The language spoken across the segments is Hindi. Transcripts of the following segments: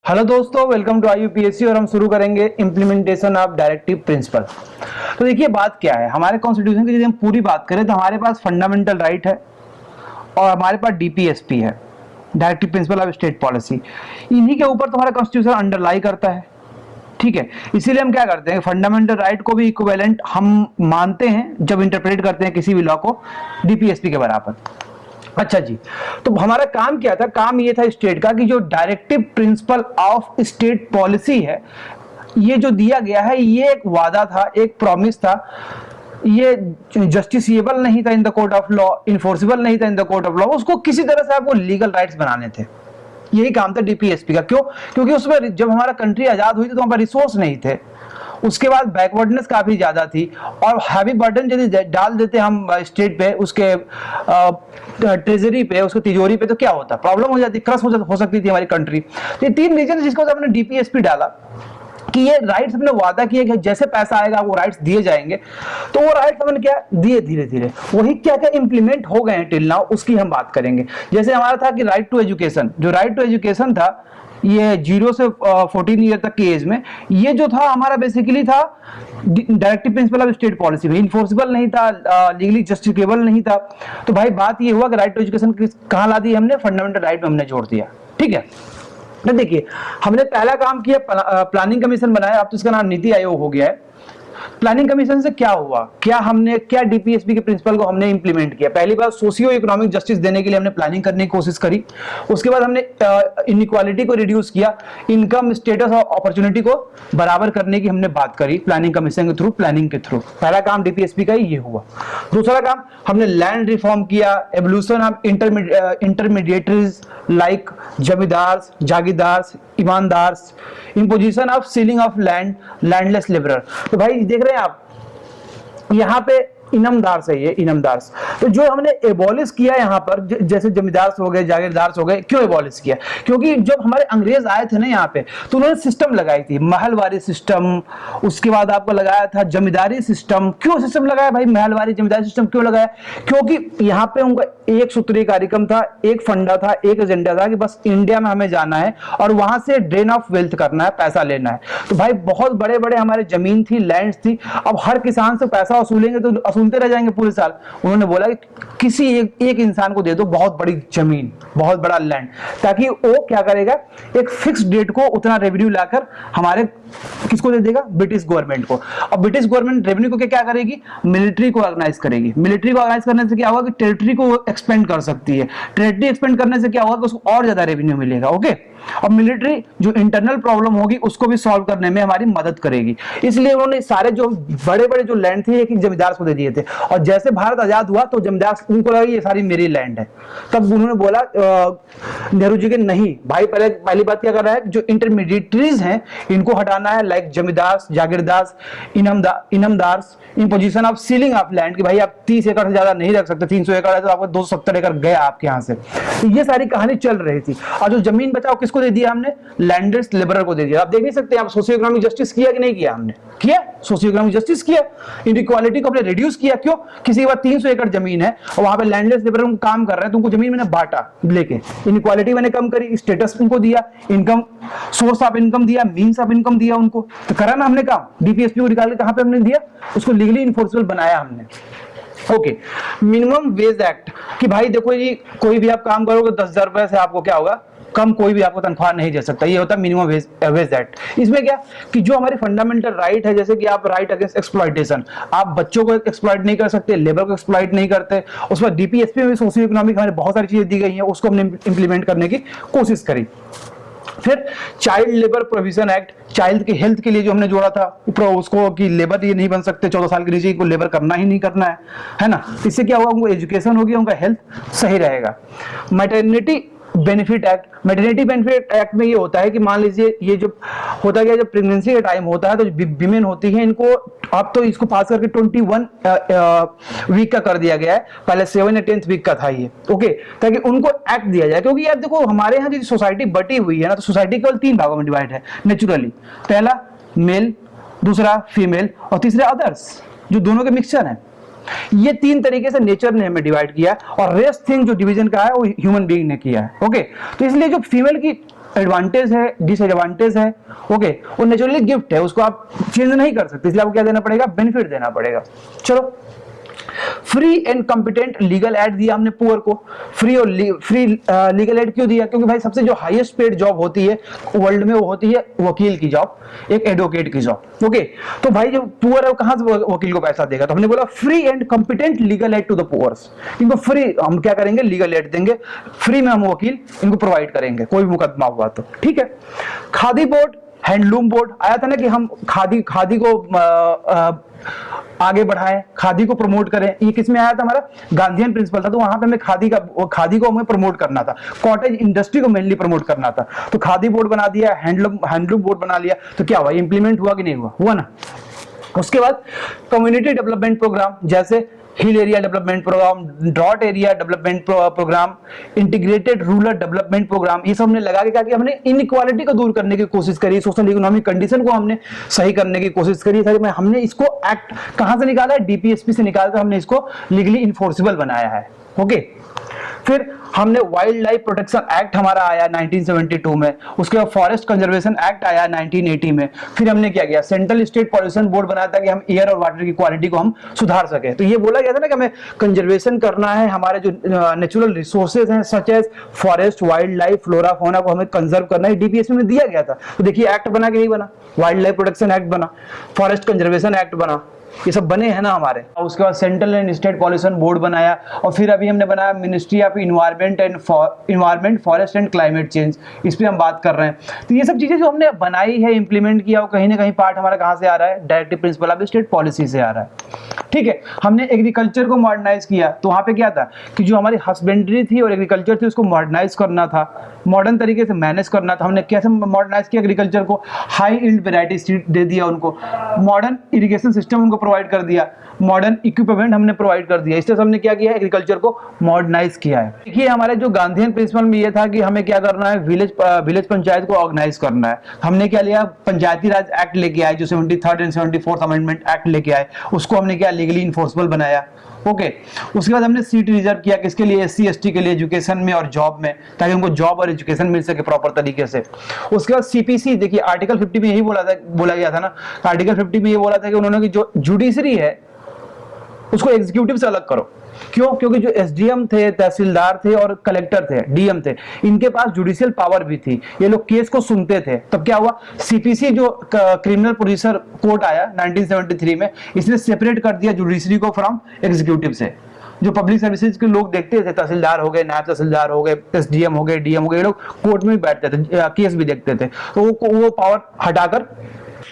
हेलो दोस्तों, वेलकम टू IUPAC और हम शुरू करेंगे इम्प्लीमेंटेशन ऑफ डायरेक्टिव प्रिंसिपल। तो देखिए बात क्या है, हमारे कॉन्स्टिट्यूशन की यदि हम पूरी बात करें तो हमारे पास फंडामेंटल राइट है और हमारे पास DPSP है, directive principle of state policy. इन्हीं के ऊपर तो हमारा कॉन्स्टिट्यूशन अंडरलाई करता है, ठीक है। इसीलिए हम क्या करते हैं, फंडामेंटल राइट को भी इक्विवेलेंट हम मानते हैं जब इंटरप्रेट करते हैं किसी भी लॉ को DPSP के बराबर। अच्छा जी, तो हमारा काम क्या था? काम ये था स्टेट का कि जो directive principle of state policy है, ये जो दिया गया है, ये एक वादा था, एक प्रॉमिस था। ये जस्टिसिएबल नहीं था in the court of law, enforceable नहीं था in the court of law. उसको किसी तरह से आपको लीगल राइट्स बनाने थे। यही काम था DPSP का। क्यों? क्योंकि उसमें जब हमारा कंट्री आजाद हुई थी तो हमारे रिसोर्स नहीं थे। उसके बाद बैकवर्डनेस काफी ज्यादा थी और हैवी बर्डन यदि डाल देते हम स्टेट पे, उसके ट्रेजरी पे, उसके तिजोरी पे, तो क्या होता? प्रॉब्लम हो जाती, क्रश हो सकती थी हमारी कंट्री। तो ये तीन रीजन जिसको हमने DPSP डाला कि ये राइट्स हमने वादा किए कि जैसे पैसा आएगा वो राइट्स दिए जाएंगे। तो वो राइट्स हमने क्या दिए, धीरे धीरे वही क्या क्या इंप्लीमेंट हो गए हैं टिल नाउ, उसकी हम बात करेंगे। जैसे हमारा था कि राइट टू एजुकेशन, जो राइट टू एजुकेशन था ये 0 से 14 ईयर तक की एज में, ये जो था हमारा बेसिकली था directive principle of state policy में, इन्फोर्सिबल नहीं था, लीगली जस्टिफिकेबल नहीं था। तो भाई बात ये हुआ कि राइट टू एजुकेशन कहां ला दी हमने? फंडामेंटल राइट में हमने जोड़ दिया, ठीक है। तो देखिए हमने पहला काम किया, प्लानिंग कमीशन बनाया, अब तो इसका नाम नीति आयोग हो गया है। प्लानिंग कमीशन से क्या हुआ, क्या DPSP के प्रिंसिपल को हमने इंप्लीमेंट किया? पहली बार सोशियो इकोनॉमिक जस्टिस देने के लिए हमने प्लानिंग करने की कोशिश करी। उसके बाद हमने इनइक्वालिटी को रिड्यूस किया, इनकम स्टेटस और अपॉर्चुनिटी को बराबर करने की हमने बात करी प्लानिंग कमीशन के थ्रू, प्लानिंग के थ्रू। पहला काम DPSP का ये हुआ। दूसरा काम हमने लैंड रिफॉर्म किया, abolition of intermediaries like zamindars, jagirdars, inamdars, imposition of ceiling of land, landless labourer. तो भाई देख रहे हैं आप, यहाँ पे इनामदार्स है, ये इनामदार्स। तो जो हमने एबॉलिश किया यहाँ पर, जैसे जमींदार्स हो गए, जागीरदार्स हो गए, क्यों एबॉलिश किया? क्योंकि जब हमारे अंग्रेज आए थे ना यहाँ पे, तो उन्होंने सिस्टम लगाई थी, महलवारी सिस्टम। उसके बाद आपको लगाया था जमींदारी सिस्टम। क्यों सिस्टम लगाया भाई, महलवारी जमींदारी सिस्टम क्यों लगाया? क्योंकि यहाँ पे उनका एक सूत्रीय कार्यक्रम था, एक फंडा था, एक एजेंडा था कि बस इंडिया में हमें जाना है और वहां से ड्रेन ऑफ वेल्थ करना है, पैसा लेना है। तो भाई बहुत बड़े बड़े हमारे जमीन थी, लैंड थी। अब हर किसान से पैसा वसूलेंगे तो सुनते रह जाएंगे पूरे साल। उन्होंने बोला कि किसी एक इंसान को दे दो बहुत बड़ी जमीन, बहुत बड़ा लैंड, ताकि वो क्या करेगा, एक फिक्स डेट को उतना रेवेन्यू लाकर हमारे किसको दे देगा? ब्रिटिश गवर्नमेंट को। और ब्रिटिश गवर्नमेंट रेवेन्यू को क्या करेगी? मिलिट्री को ऑर्गेनाइज करेगी। मिलिट्री को ऑर्गेनाइज करने से क्या होगा कि टेरिटरी को एक्सपेंड कर सकती है। टेरिटरी एक्सपेंड करने से क्या होगा कि उसको और ज्यादा रेवेन्यू मिलेगा, ओके। और मिलिट्री जो इंटरनल प्रॉब्लम होगी उसको भी सॉल्व करने में हमारी मदद करेगी। इसलिए उन्होंने सारे जो बड़े बड़े जो लैंड थे एक जमींदार को दे दिए थे। और जैसे भारत आजाद हुआ तो जमींदार उनको लगा ये सारी मेरी लैंड है। तब उन्होंने बोला नेहरू जी के, नहीं भाई, पहली बात क्या कर रहा है, जो इंटरमीडिएटरीज हैं इनको हटाना है, like zamindar, jagirdar, inamdar, imposition of ceiling of land, कि भाई आप 30 एकड़ से ज्यादा नहीं रख सकते, 300 एकड़ है तो आपको 270 एकड़ गया आपके यहाँ से। तो ये सारी कहानी चल रही थी। और जो जमीन बचाओ किसको दे दिया हमने? लैंडलेस लेबरर को दे दिया। आप देख नहीं सकते, आप सोशियो इकोनॉमिक जस्टिस किया कि नहीं किया? हमने किया, सोशियो इकोनॉमिक जस्टिस किया, इनइक्वालिटी को हमने रिड्यूस किया। क्यों? किसी के पास 300 एकड़ जमीन है और वहां पे लैंडलेस लेबर काम कर रहे हैं, तो उनको जमीन मैंने बांटा लेके, इनइक्वालिटी मैंने कम करी, स्टेटस उनको दिया, इनकम, सोर्स ऑफ इनकम दिया, मीन्स ऑफ इनकम दिया उनको। तो करा ना हमने काम। DPSP को निकाल के कहां पे हमने दिया? उसको लीगली इन्फोर्सेबल बनाया हमने, ओके। मिनिमम वेज एक्ट, कि भाई देखो जी, कोई भी आप काम करोगे 10,000 रुपए से आपको क्या होगा, कम कोई भी आपको तनख्वाह नहीं दे सकता। ये होता है मिनिमम वेज एक्ट। इसमें क्या कि जो हमारी फंडामेंटल राइट है, जैसे कि आप राइट अगेंस्ट एक्सप्लॉइटेशन, आप बच्चों को एक्सप्लॉइट नहीं कर सकते, लेबर को एक्सप्लॉइट नहीं करते। उस पर DPSP में भी सोशियो इकोनॉमिक हमारे बहुत सारी चीजें दी गई हैं, उसको हमने इंप्लीमेंट करने की कोशिश करी। फिर child labour provision act, child के हेल्थ के लिए जो हमने जोड़ा था उसको, कि लेबर ये नहीं बन सकते 14 साल के नीचे को, लेबर करना ही नहीं करना है ना। इससे क्या होगा, उनको एजुकेशन होगी, उनका हेल्थ सही रहेगा। Maternity benefit act, maternity benefit act में ये होता है कि मान लीजिए ये जो होता है, जब प्रेगनेंसी का टाइम होता है तो विमेन होती है, इनको अब तो इसको पास करके 21 वीक का कर दिया गया है, पहले 7 या 10th वीक का था ये, ओके, ताकि उनको एक्ट दिया जाए। क्योंकि यार देखो हमारे यहाँ जो सोसाइटी बटी हुई है ना, तो सोसाइटी केवल 3 भागों में डिवाइड है नेचुरली। पहला मेल, दूसरा फीमेल और तीसरा अदर्स, जो दोनों के मिक्सचर है। ये 3 तरीके से नेचर ने हमें डिवाइड किया, और रेस थिंग जो डिवीजन का है वो ह्यूमन बीइंग ने किया है, ओके। तो इसलिए जो फीमेल की एडवांटेज है, डिसएडवांटेज है, ओके, वो नेचुरली गिफ्ट है, उसको आप चेंज नहीं कर सकते, इसलिए आपको क्या देना पड़ेगा, बेनिफिट देना पड़ेगा। चलो, free and competent legal add दिया हमने पुअर को। फ्री और फ्री लीगल एड क्यों दिया? क्योंकि भाई सबसे जो हाईएस्ट पेड जॉब होती है वर्ल्ड में वो होती है वकील की जॉब, एक एडवोकेट की जॉब। ओके, तो भाई जो पुअर है वो कहां से वकील को पैसा देगा? तो हमने बोला free and competent legal aid to the poors. इनको फ्री हम क्या करेंगे, लीगल एड देंगे, फ्री में हम वकील इनको प्रोवाइड करेंगे कोई भी मुकदमा हुआ तो। ठीक है, खादी बोर्ड, हैंडलूम बोर्ड आया था ना कि हम खादी को आगे बढ़ाएं, खादी को प्रमोट करें। ये किस में आया था? हमारा गांधीयन प्रिंसिपल था, तो वहां पे हमें खादी को हमें प्रमोट करना था, कॉटेज इंडस्ट्री को मेनली प्रमोट करना था। तो खादी बोर्ड बना दिया, हैंडलूम बोर्ड बना लिया। तो क्या हुआ, इंप्लीमेंट हुआ कि नहीं हुआ? हुआ ना। उसके बाद कम्युनिटी डेवलपमेंट प्रोग्राम, जैसे hill area development programme, drought area development programme, integrated rural development programme, ये सब हमने लगा के क्या कि हमने इनइक्वालिटी को दूर करने की कोशिश करी, सोशल इकोनॉमिक कंडीशन को हमने सही करने की कोशिश करी। हमने इसको एक्ट कहां से निकाला है? डीपीएसपी से निकालकर हमने इसको लीगली इन्फोर्सेबल बनाया है। ओके, फिर हमने वाइल्ड लाइफ प्रोटेक्शन एक्ट हमारा आया 1972 में, उसके बाद फॉरेस्ट कंजर्वेशन एक्ट आया 1980 में। फिर हमने क्या किया, सेंट्रल स्टेट पॉल्यूशन बोर्ड बनाया था कि हम एयर और वाटर की क्वालिटी को हम सुधार सके। तो ये बोला गया था ना कि हमें कंजर्वेशन करना है, हमारे जो नेचुरल रिसोर्सेज हैं such as forest, wild life, flora fauna को हमें कंजर्व करना है, डीपीएसपी में दिया गया था। तो देखिए एक्ट बना कि नहीं बना, वाइल्ड लाइफ प्रोटेक्शन एक्ट बना, फॉरेस्ट कंजर्वेशन एक्ट बना, ये सब बने हैं ना हमारे। उसके बाद central and state pollution board बनाया, और फिर अभी हमने बनाया ministry of environment forest and climate change, इस पे हम बात कर रहे हैं। तो ये सब चीजें जो हमने बनाई है, इंप्लीमेंट किया, वो कहीं ना कहीं पार्ट हमारा कहां से आ रहा है? Directive principle of state policy से आ रहा है। ठीक है, हमने एग्रीकल्चर को मॉडर्नाइज किया, तो वहां पे क्या था कि जो हमारी हस्बेंड्री थी और एग्रीकल्चर थी उसको मॉडर्नाइज करना था, मॉडर्न तरीके से मैनेज करना था। हमने कैसे मॉडर्नाइज किया एग्रीकल्चर को? हाई यील्ड वैरायटी सीड दे दिया उनको, मॉडर्न इरिगेशन सिस्टम उनको प्रोवाइड कर दिया, मॉडर्न इक्विपमेंट हमने प्रोवाइड कर दिया। इससे हमने क्या किया है? एग्रीकल्चर को मॉडर्नाइज किया है। देखिए हमारे जो गांधीयन प्रिंसिपल में ये था कि हमें क्या करना है, विलेज पंचायत को ऑर्गेनाइज करना है। हमने क्या लिया? पंचायती राज एक्ट लेके आए, जो 73rd and 74th amendment act लेके आए, उसको हमने क्या लीगली इन्फोर्सेबल बनाया। ओके, उसके बाद हमने सीट रिजर्व किया, किसके लिए? एससी एसटी के लिए, एजुकेशन में और जॉब में, ताकि उनको जॉब और एजुकेशन मिल सके प्रॉपर तरीके से। उसके बाद सीपीसी, देखिए आर्टिकल 50 में यही बोला गया था ना, आर्टिकल 50 में ये बोला था कि उन्होंने कि जो जुडिशरी है उसको एग्जीक्यूटिव से अलग करो। क्यों? क्योंकि जो एसडीएम थे, तहसीलदार थे और कलेक्टर थे, डीएम थे, इनके पास जुडिशियल पावर भी थी, ये लोग केस को सुनते थे। तब क्या हुआ, सीपीसी जो क्रिमिनल प्रोसीजर कोर्ट आया 1973 में, इसने सेपरेट कर दिया जुडिशरी को फ्रॉम एग्जीक्यूटिव से। जो पब्लिक सर्विसेज के लोग देखते थे, तहसीलदार हो गए, नायब तहसीलदार हो गए, एसडीएम हो गए, डीएम हो गए, ये लोग कोर्ट में भी बैठते थे, केस भी देखते थे, तो वो पावर हटाकर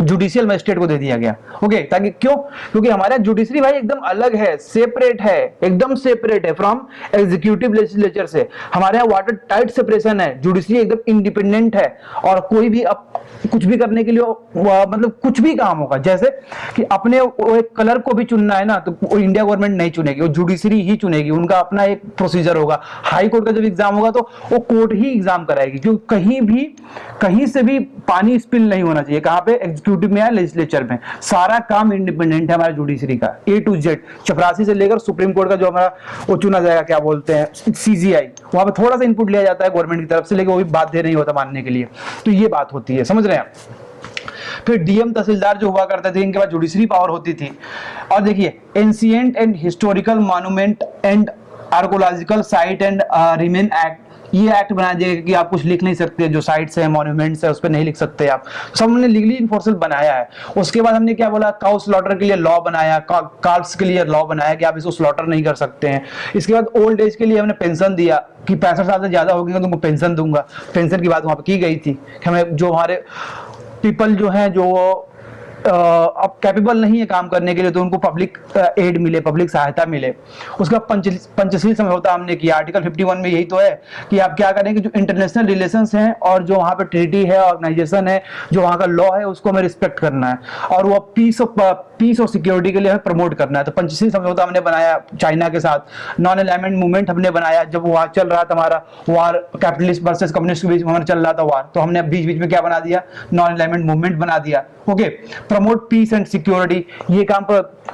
जुडिशियल मजिस्ट्रेट को दे दिया गया। ओके, ताकि क्यों? क्योंकि हमारा जुडिशरी भाई एकदम अलग है, सेपरेट है, एकदम सेपरेट है फ्रॉम एग्जीक्यूटिव लेजिस्लेचर से। हमारे यहाँ वाटर टाइट सेपरेशन है, जुडिशरी एकदम इंडिपेंडेंट है, और कोई भी अब कुछ भी करने के लिए मतलब कुछ भी काम होगा, जैसे कि अपने एक कलर को भी चुनना है ना, तो इंडिया गवर्नमेंट नहीं चुनेगी, वो जुडिशरी ही चुनेगी, उनका अपना एक प्रोसीजर होगा। हाई कोर्ट का जब एग्जाम होगा तो वो कोर्ट ही एग्जाम कराएगी, क्योंकि कहीं से भी पानी स्पिल नहीं होना चाहिए। कहां पे? एग्जीक्यूटिव में या लेजिस्लेचर में। सारा काम इंडिपेंडेंट है हमारा जुडिशरी का, ए टू जेड, चपरासी से लेकर सुप्रीम कोर्ट का जो हमारा वो चुना जाएगा, क्या बोलते हैं, सीजीआई, वहां पे थोड़ा सा इनपुट लिया जाता है गवर्नमेंट की तरफ से, लेकिन वो भी बाध्य नहीं होता मानने के लिए। तो ये बात होती है, समझ रहे हैं आप? फिर डीएम तहसीलदार जो हुआ करते थे, इनके पास जुडिशरी पावर होती थी। और देखिए ancient and historical monument and archaeological site and remain act, ये एक्ट बना दिया कि आप कुछ लिख नहीं सकते, जो साइट्स है, मॉन्यूमेंट्स है, उस पर नहीं लिख सकते आप। सब हमने लीगली इन्फोर्सेबल बनाया है। उसके बाद हमने क्या बोला? काउ स्लॉटर के लिए लॉ बनाया, काल्व्स के लिए लॉ बनाया कि आप इसको स्लॉटर नहीं कर सकते हैं। इसके बाद ओल्ड एज के लिए हमने पेंशन दिया कि 65 साल से ज्यादा हो गए तो तुमको पेंशन दूंगा। पेंशन की बात वहां पर की गई थी कि हमें जो हमारे पीपल जो हैं, जो अब कैपेबल नहीं है काम करने के लिए, तो उनको पब्लिक एड मिले, पब्लिक सहायता मिले। उसका पंचशील समझौता हमने किया। आर्टिकल 51 में यही तो है कि आप क्या करें कि जो इंटरनेशनल रिलेशंस हैं और जो वहां पे ट्रीटी है, ऑर्गेनाइजेशन है, जो वहां का लॉ है, उसको हमें रिस्पेक्ट करना है, और वो पीस और सिक्योरिटी के लिए हमें प्रमोट करना है। तो पंचशील समझौता हमने बनाया चाइना के साथ। नॉन अलाइनमेंट मूवमेंट हमने बनाया, जब वहां चल रहा था हमारा वार, कैपिटलिस्ट वर्सेस कम्युनिस्ट के बीच हमारा चल रहा था वार, तो हमने बीच बीच में क्या बना दिया? नॉन अलाइनमेंट मूवमेंट बना दिया। Okay, promote peace and security, ये काम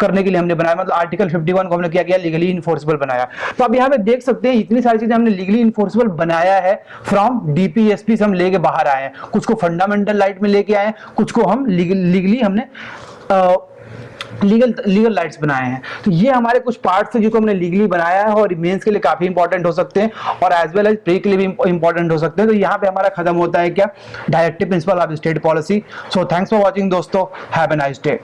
करने के लिए हमने बनाया, मतलब आर्टिकल 51 को हमने क्या किया, लीगली इन्फोर्सेबल बनाया। तो अब यहाँ पे देख सकते हैं इतनी सारी चीजें हमने लीगली इन्फोर्सेबल बनाया है, फ्रॉम डीपीएसपी से हम लेके बाहर आए हैं, कुछ को फंडामेंटल राइट में लेके आए हैं, कुछ को हम लीगली हमने लीगल राइट्स बनाए हैं। तो ये हमारे कुछ पार्ट्स हैं जिसको हमने लीगली बनाया है और मेंस के लिए काफी इंपॉर्टेंट हो सकते हैं और एज वेल एज प्री के लिए भी इंपॉर्टेंट हो सकते हैं। तो यहाँ पे हमारा खत्म होता है क्या, directive principle of state policy. So thanks for watching दोस्तों, हैव ए नाइस डे।